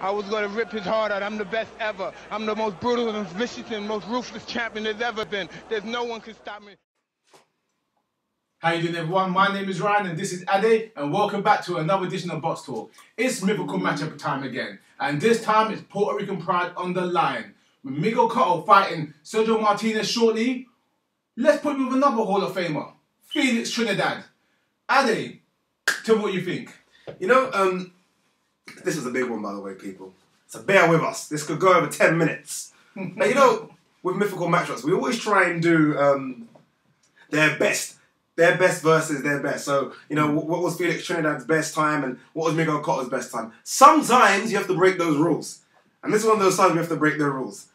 I was going to rip his heart out. I'm the best ever. I'm the most brutal and vicious and most ruthless champion there's ever been. There's no one can stop me. How you doing, everyone? My name is Ryan and this is Ade, and welcome back to another edition of Box Talk. It's Mythical matchup time again, and this time it's Puerto Rican pride on the line. With Miguel Cotto fighting Sergio Martinez shortly, let's put him with another Hall of Famer, Felix Trinidad. Ade, tell me what you think. You know, this is a big one, by the way, people. So bear with us. This could go over 10 minutes. Now, you know, with Mythical matchups, we always try and do their best. Their best versus their best. So, you know, what was Felix Trinidad's best time and what was Miguel Cotto's best time? Sometimes you have to break those rules. And this is one of those times we have to break their rules.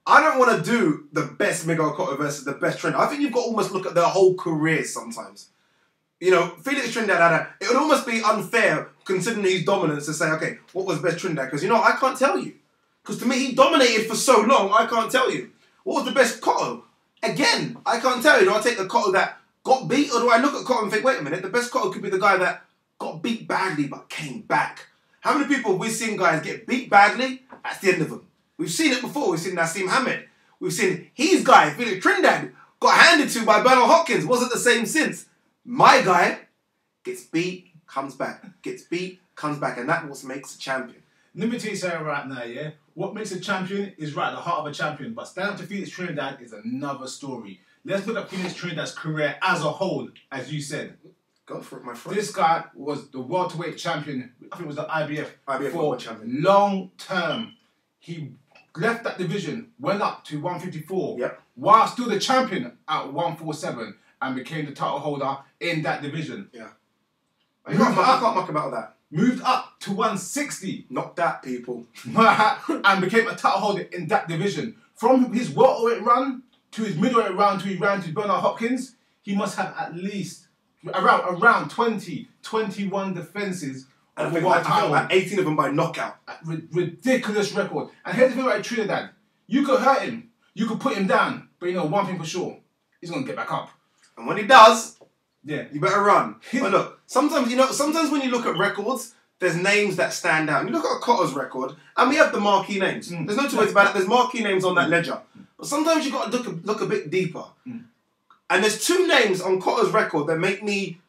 I don't want to do the best Miguel Cotto versus the best Trinidad. I think you've got to almost look at their whole careers sometimes. You know, Felix Trinidad it would almost be unfair, considering his dominance, to say, okay, what was best Trinidad? Because, you know, I can't tell you. Because to me, he dominated for so long, I can't tell you. What was the best Cotto? Again, I can't tell you. Do I take the Cotto that got beat, or do I look at Cotto and think, wait a minute, the best Cotto could be the guy that got beat badly but came back? How many people have we seen guys get beat badly? That's the end of them. We've seen it before. We've seen Nassim Hamed. We've seen his guy, Felix Trinidad, got handed to by Bernard Hopkins. Wasn't the same since. My guy gets beat, comes back. Gets beat, comes back. And that's what makes a champion. Let me tell you something right now, yeah? What makes a champion is right at the heart of a champion. But stand up to Felix Trinidad is another story. Let's look at Felix Trinidad's career as a whole, as you said. Go for it, my friend. This guy was the welterweight champion. I think it was the IBF for champion. Long term. He left that division, went up to 154, yep, while still the champion at 147, and became the title holder in that division. Yeah. I can't muck about that. Moved up to 160. Not that, people. And became a title holder in that division. From his welterweight run to his middleweight run to his run to Bernard Hopkins, he must have at least around 20, 21 defences. And I think like 18 of them by knockout. Ridiculous record. And here's the thing about Trinidad. You could hurt him. You could put him down. But you know one thing for sure. He's going to get back up. And when he does, yeah, you better run. But look, sometimes when you look at records, there's names that stand out. And you look at Cotto's record, and we have the marquee names. There's no two ways about it. There's marquee names on that ledger. But sometimes you've got to look a bit deeper. And there's two names on Cotto's record that make me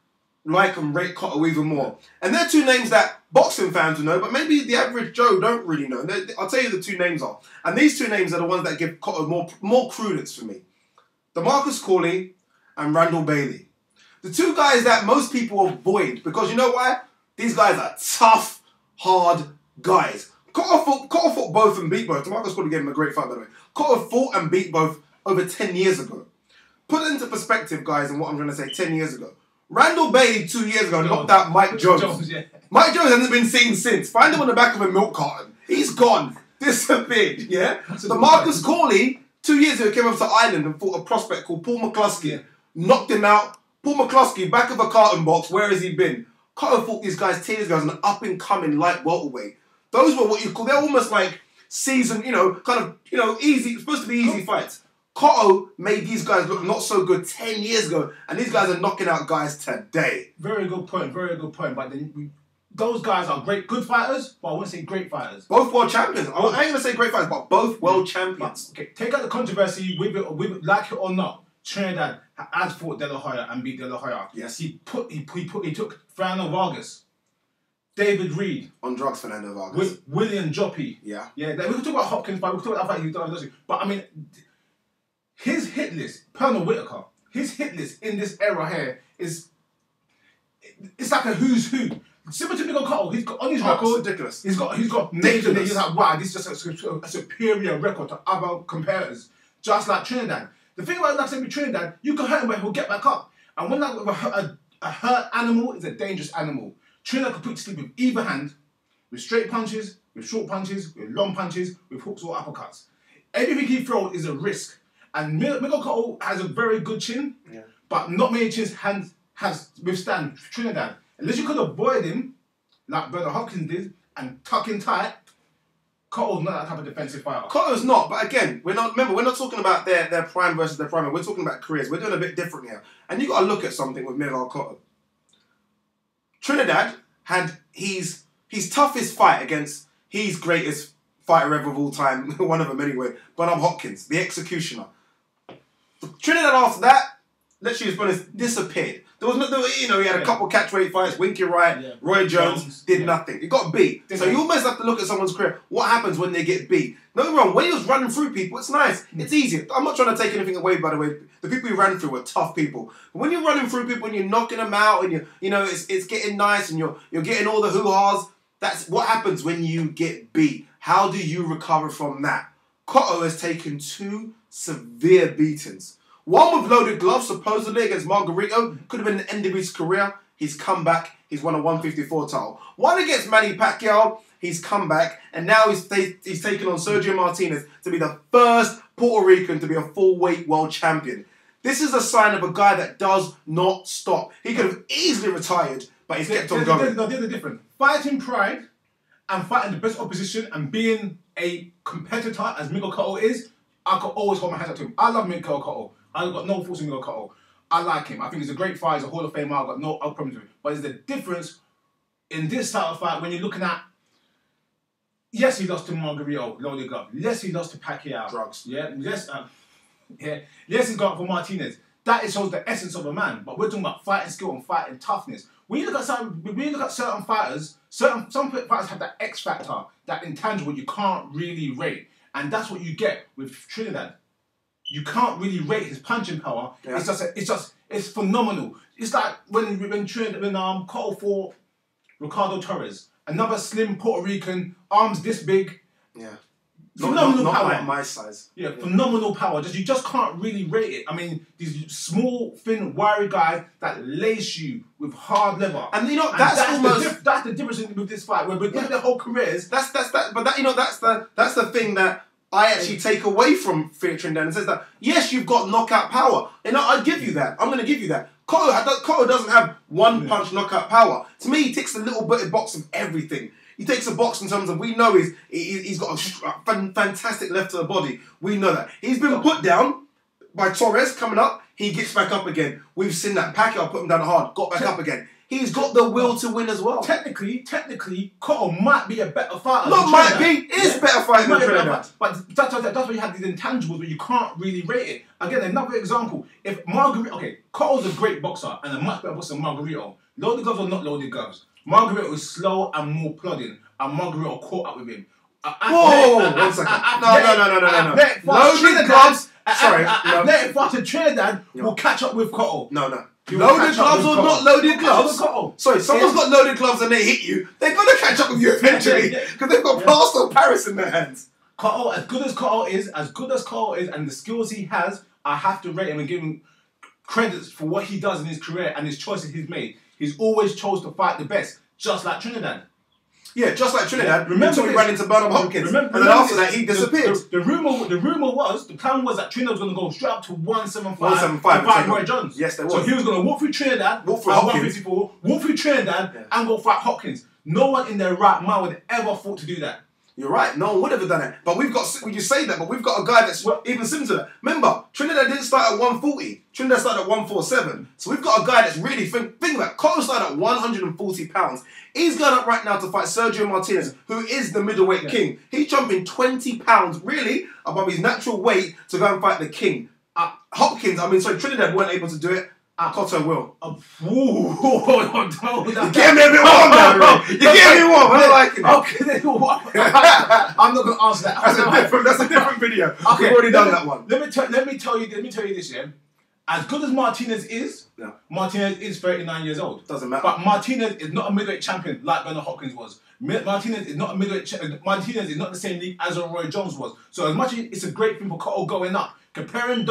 like and rate Cotto even more. And they're two names that boxing fans will know, but maybe the average Joe don't really know. I'll tell you the two names are. And these two names are the ones that give Cotto more credence for me. DeMarcus Corley and Randall Bailey. The two guys that most people avoid, because you know why? These guys are tough, hard guys. Cotto fought both and beat both. DeMarcus Corley gave him a great fight, by the way. Cotto fought and beat both over 10 years ago. Put it into perspective, guys, and what I'm going to say 10 years ago. Randall Bailey 2 years ago knocked out Mike Jones. Yeah. Mike Jones hasn't been seen since. Find him on the back of a milk carton. He's gone. Disappeared, yeah? DeMarcus Corley 2 years ago came up to Ireland and fought a prospect called Paul McCluskey. Yeah. Knocked him out. Paul McCluskey, back of a carton box. Where has he been? Cotto fought these guys 10 years ago as an up-and-coming light welterweight. Those were what you call, they're almost like seasoned, easy, supposed to be easy fights. Cotto made these guys look not so good 10 years ago, and these guys are knocking out guys today. Very good point, very good point. But those guys are good fighters, but I wouldn't say great fighters. Both world champions. I ain't going to say great fighters, but both world champions. But, okay, take out the controversy, with it, like it or not. Trinidad has fought De La Hoya and beat De La Hoya. Yes. He took Fernando Vargas, David Reed. On drugs, Fernando Vargas. With William Joppy. Yeah. Yeah, we could talk about Hopkins, but we could talk about that fight. But I mean, his hit list, Pernell Whitaker, his hit list in this era here it's like a who's who. Similar to Miguel Cotto, he's got on his record. Ridiculous. He's got names in there. He's like, wow, this is just a superior record to other competitors, just like Trinidad. The thing about, like I said, with Trinidad, you can hurt him, but he'll get back up. And when a hurt animal is a dangerous animal, Trinidad could put you to sleep with either hand, with straight punches, with short punches, with long punches, with hooks or uppercuts. Everything he throws is a risk. And Miguel Cotto has a very good chin, but not many chins has withstand Trinidad. Unless you could avoid him, like Bernard Hopkins did, and tuck in tight, Cotto's not that type of defensive fighter. Cotto's not, but again, we're not talking about their prime versus their prime. We're talking about careers. We're doing a bit different here. And you got to look at something with Miguel Cotto. Trinidad had his toughest fight against he's greatest fighter ever of all time, one of them anyway. Bernard Hopkins, the executioner. Trinidad after that, let's use honest, disappeared. There was no, he had a couple catchweight fights, Winky Wright, Roy Jones, did nothing. He got beat. So you almost have to look at someone's career. What happens when they get beat? Don't get me wrong, when he was running through people, it's nice. It's easy. I'm not trying to take anything away, by the way. The people he ran through were tough people. But when you're running through people and you're knocking them out and it's getting nice and you're getting all the hoo-has, that's what happens when you get beat. How do you recover from that? Cotto has taken 2 severe beatings. One with loaded gloves, supposedly, against Margarito. Could have been the end of his career. He's come back. He's won a 154 title. One against Manny Pacquiao. He's come back. And now he's taken on Sergio Martinez to be the first Puerto Rican to be a full-weight world champion. This is a sign of a guy that does not stop. He could have easily retired, but he's kept on going. There's a difference. Fighting pride and fighting the best opposition and being a competitor, as Miguel Cotto is, I could always hold my hands up to him. I love Miguel Cotto. I've got no faults in Miguel Cotto. I like him. I think he's a great fighter. He's a Hall of Famer. I've got no problems with him. But there's a difference in this style of fight when you're looking at, yes, he lost to Margarito, loaded glove. Yes, he lost to Pacquiao. Drugs. Yeah. Yes, yes, he's gone for Martinez. That shows the essence of a man. But we're talking about fighting skill and fighting toughness. When you look at certain fighters, some fighters have that X factor, that intangible you can't really rate. And that's what you get with Trinidad. You can't really rate his punching power. Yeah. It's phenomenal. It's like when Cotto fought Ricardo Torres, another slim Puerto Rican, arms this big. Yeah. Phenomenal power. Not like my size. Yeah, phenomenal power. You just can't really rate it. I mean, these small, thin, wiry guys that lace you with hard leather. And that's the difference with this fight. Where with their whole careers, that's the thing that I actually take away from Felix Trinidad and says that, yes, you've got knockout power. And I give you that. I'm going to give you that. Cotto doesn't have one punch knockout power. To me, he ticks a little bit of box of everything. He takes a box in terms of, we know he's got a fantastic left to the body. We know that. He's been put down by Torres coming up. He gets back up again. We've seen that. Pacquiao put him down hard, got back up again. He's got the will to win as well. Technically, Cotto might be a better fighter. Not might be, is better fighter than Trinidad. But that's why you have these intangibles where you can't really rate it. Again, another example. If Margarito, Cotto's a great boxer and a much better boxer than Margarito. Loaded gloves or not loaded gloves. Margarito was slow and more plodding, and Margarito caught up with him. Whoa, 1 second. No. Loaded gloves. Sorry. Athletic fighter Trinidad will catch up with Cotto. No. Loaded gloves or not loaded gloves? Sorry, someone's got loaded gloves and they hit you. They're going to catch up with you eventually because they've got plaster of Paris in their hands. Cotto, as good as Cotto is, and the skills he has, I have to rate him and give him credits for what he does in his career and his choices he's made. He's always chose to fight the best, just like Trinidad. Yeah, just like Trinidad. Until he ran into Bernard Hopkins, and then after that he disappeared. The plan was that Trinidad was going to go straight up to 175 175 to fight Roy Jones. Yes, there was. So he was going to walk through Trinidad, walk through Hopkins, 154, walk through Trinidad, and go fight Hopkins. No one in their right mind would ever thought to do that. You're right. No one would have done it. But we've got, when you say that, but we've got a guy that's even similar to that. Remember, Trinidad didn't start at 140. Trinidad started at 147. So we've got a guy that's really, think about it. Cotto started at 140 pounds. He's going up right now to fight Sergio Martinez, who is the middleweight king. He's jumping 20 pounds, really, above his natural weight to go and fight the king. Trinidad weren't able to do it. Cotto will. You're getting me a bit warm now, bro. You're getting me warm. I'm liking it. I'm not going to answer that. That's a different video. Okay, we've already done that one. Let me tell you this, yeah. As good as Martinez is, Martinez is 39 years old. Doesn't matter. But Martinez is not a middleweight champion like Bernard Hopkins was. Martinez is not a middleweight Martinez is not the same league as Roy Jones was. So as much as it's a great thing for Cotto going up, comparing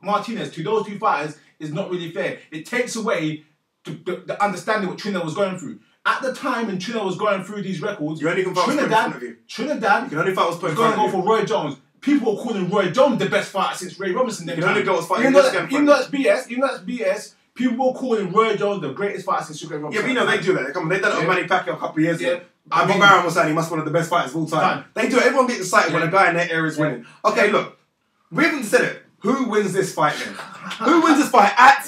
Martinez to those two fighters is not really fair. It takes away the understanding what Trinidad was going through. At the time when Trinidad was going through these records, Trinidad you can only fight was going to go for Roy Jones. People are calling Roy Jones the best fighter since Ray Robinson. You can only go as fighting even though that's BS, people are calling Roy Jones the greatest fighter since Ray Robinson. Yeah, but you know they do that. They've done it on Manny Pacquiao a couple of years ago. Bob Arum was saying he must be one of the best fighters of all time. They do it. Everyone gets excited when a guy in their area is winning. Okay, look. We haven't said it. Who wins this fight then? Who wins this fight at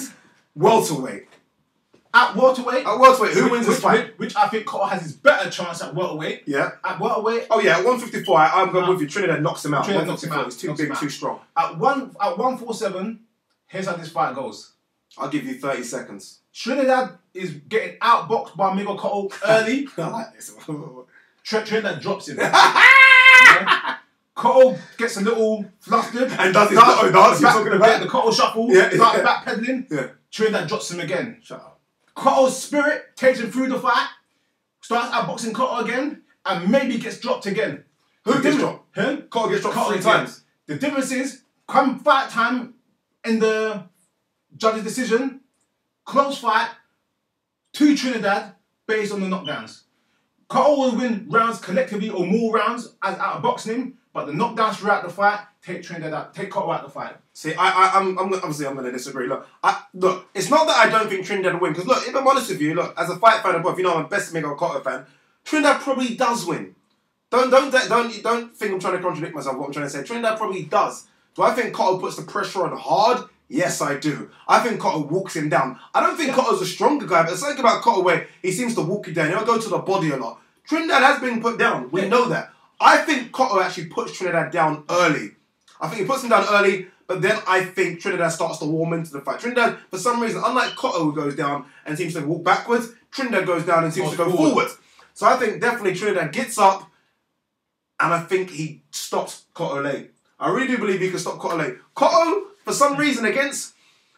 welterweight? At welterweight. At welterweight, who wins this fight? Which I think Cotto has his better chance at welterweight. Yeah. At welterweight. Oh yeah, at 154, I'm going with you. Trinidad knocks him out. Trinidad knocks him out. He's too big, too strong. At 147, here's how this fight goes. I'll give you 30 seconds. Trinidad is getting outboxed by Miguel Cotto early. I like this. Trinidad drops him. Yeah? Cotto gets a little flustered and does his Cotto dance. You're talking about the Cotto shuffle. Starts backpedaling. Yeah. Trinidad drops him again. Shut up. Cotto's spirit takes him through the fight. Starts outboxing Cotto again, and maybe gets dropped again. Who gets dropped? Him. Cotto gets dropped 3 again. times. The difference is, come fight time in the judge's decision, close fight to Trinidad based on the knockdowns. Cotto will win rounds collectively or more rounds as outboxing him, but the knockdowns throughout the fight take Trinidad out, take Cotto out the fight. See, I'm obviously I'm going to disagree. Look, it's not that I don't think Trinidad will win, because look, if I'm honest with you, look, as a fight fan above, you know I'm a best Miguel Cotto fan. Trinidad probably does win. Don't think I'm trying to contradict myself. What I'm trying to say, Trinidad probably does. Do I think Cotto puts the pressure on hard? Yes, I do. I think Cotto walks him down. I don't think Cotto's a stronger guy, but there's something about Cotto where he seems to walk you down. He'll go to the body a lot. Trinidad has been put down. We know that. I think Cotto actually puts Trinidad down early. I think he puts him down early, but then I think Trinidad starts to warm into the fight. Trinidad, for some reason, unlike Cotto who goes down and seems to walk backwards, Trinidad goes down and seems to go forward. So I think definitely Trinidad gets up, and I think he stops Cotto late. I really do believe he can stop Cotto late. Cotto, for some reason,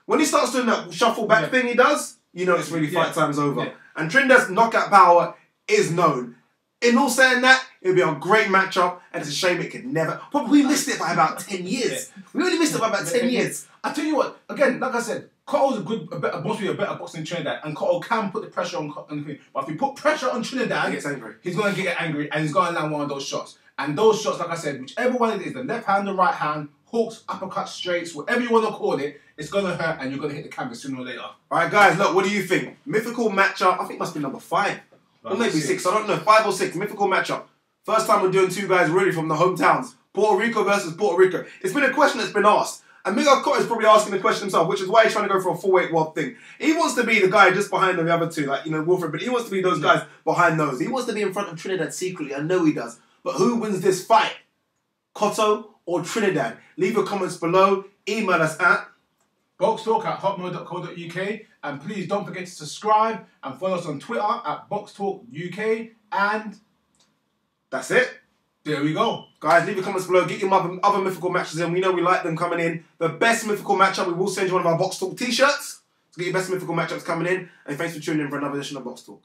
when he starts doing that shuffle back thing he does, you know it's really fight time's over. And Trinidad's knockout power is known. In all saying that, it would be a great matchup, and it's a shame it could never. But we missed it by about 10 years. We only missed it by about 10 years. I tell you what, again, like I said, Cotto's a better boxer than Trinidad, and Cotto can put the pressure on him. But if you put pressure on Trinidad, he gets angry. He's going to get angry, and he's going to land one of those shots. And those shots, like I said, whichever one it is, the left hand, the right hand, hooks, uppercuts, straights, whatever you want to call it, it's going to hurt, and you're going to hit the canvas sooner or later. All right, guys, look, what do you think? Mythical matchup, I think it must be number 5. Or maybe 6, I don't know. 5 or 6, mythical matchup. First time we're doing 2 guys really from the hometowns. Puerto Rico versus Puerto Rico. It's been a question that's been asked. And Miguel Cotto is probably asking the question himself, which is why he's trying to go for a full-weight world thing. He wants to be the guy just behind the other two, like, you know, Wilfred, but he wants to be those guys behind those. He wants to be in front of Trinidad secretly. I know he does. But who wins this fight? Cotto or Trinidad? Leave your comments below. Email us at BoxTalk@hotmail.co.uk, and please don't forget to subscribe and follow us on Twitter at BoxTalkUK, and that's it. There we go. Guys, leave your comments below. Get your other mythical matches in. We know we like them coming in. The best mythical matchup, we will send you one of our BoxTalk t-shirts to get your best mythical matchups coming in. And thanks for tuning in for another edition of BoxTalk.